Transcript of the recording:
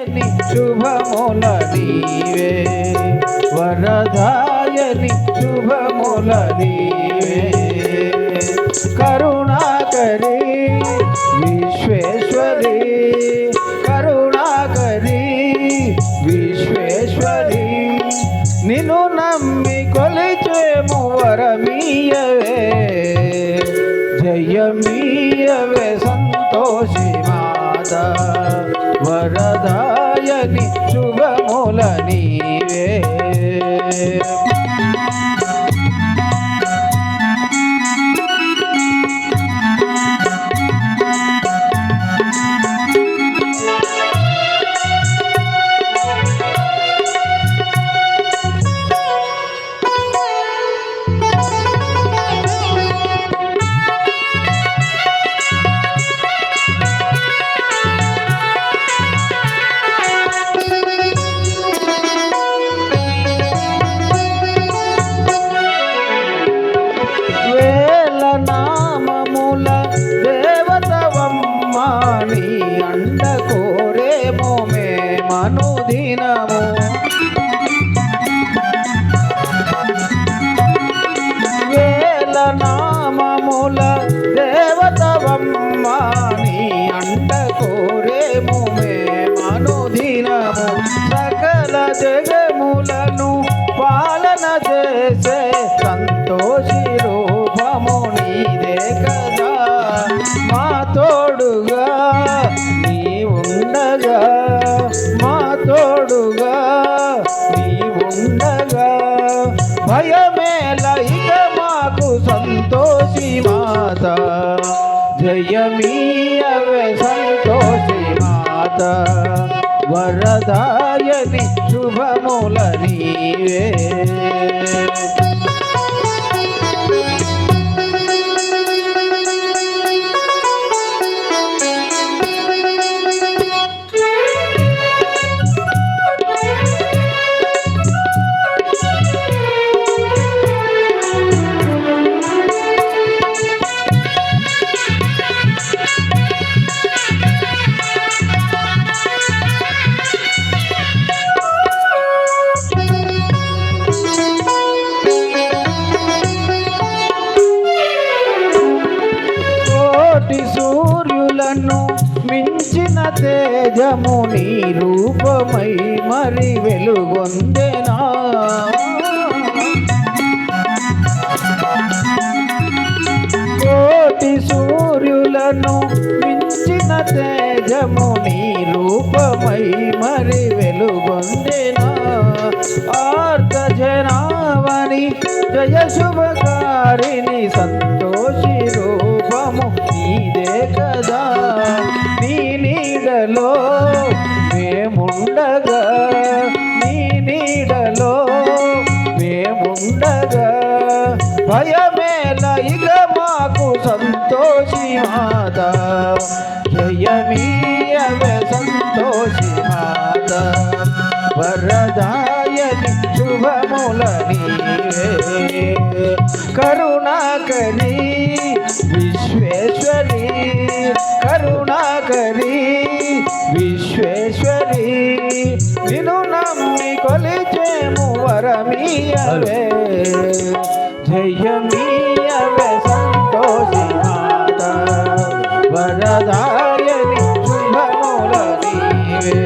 శుభముల నీవే వరదాయని శుభముల నీవే కరుణాకరి విశ్వేశ్వరి కరుణాకరి విశ్వేశ్వరి నిన్ను నమ్మి కొలిచేము వరమీయవే జయమీయవే సంతోషి మాత వరదాయని శుభముల నీవే నామముల దేవతవమ్మ నీ అండ కోరేమో మేమనుదినము వేల నామముల దేవతవమ్మ నీ అండ కోరేమో మేమనుదినము సకల జగములను పాలన చేసే సంతోషి రూపము నీదే కదా మా తోడుగా నీ ఉండగా మా తోడుగా నీ ఉండగా భయమేల ఇక మాకు సంతోషి మాత జయమీయవే సంతోషి మాత వరదాయని శుభముల నీవే సూర్యులను మించిన తేజము నీ రూపమై మరి వెలుగొందెనా కోటి సూర్యులను మించిన తేజము నీ రూపమై మరి వెలుగొందెనా ఆర్త జనావని జయ శుభకారిణి సంతోషి రూపము నీదే కదా నీ నీడలో మేముండగా నీ నీడలో మేముండగా భయమేల ఇక మాకు సంతోషి మాత జయమీయవే సంతోషి మాత వరదాయని శుభముల నీవే కరుణాకరి విశ్వేశ్వరి కరుణాకరి విశ్వేశ్వరి నిన్ను నమ్మి కొలిచేము వరమీయవే జయమీయవే సంతోషి మాత వరదాయని శుభముల నీవే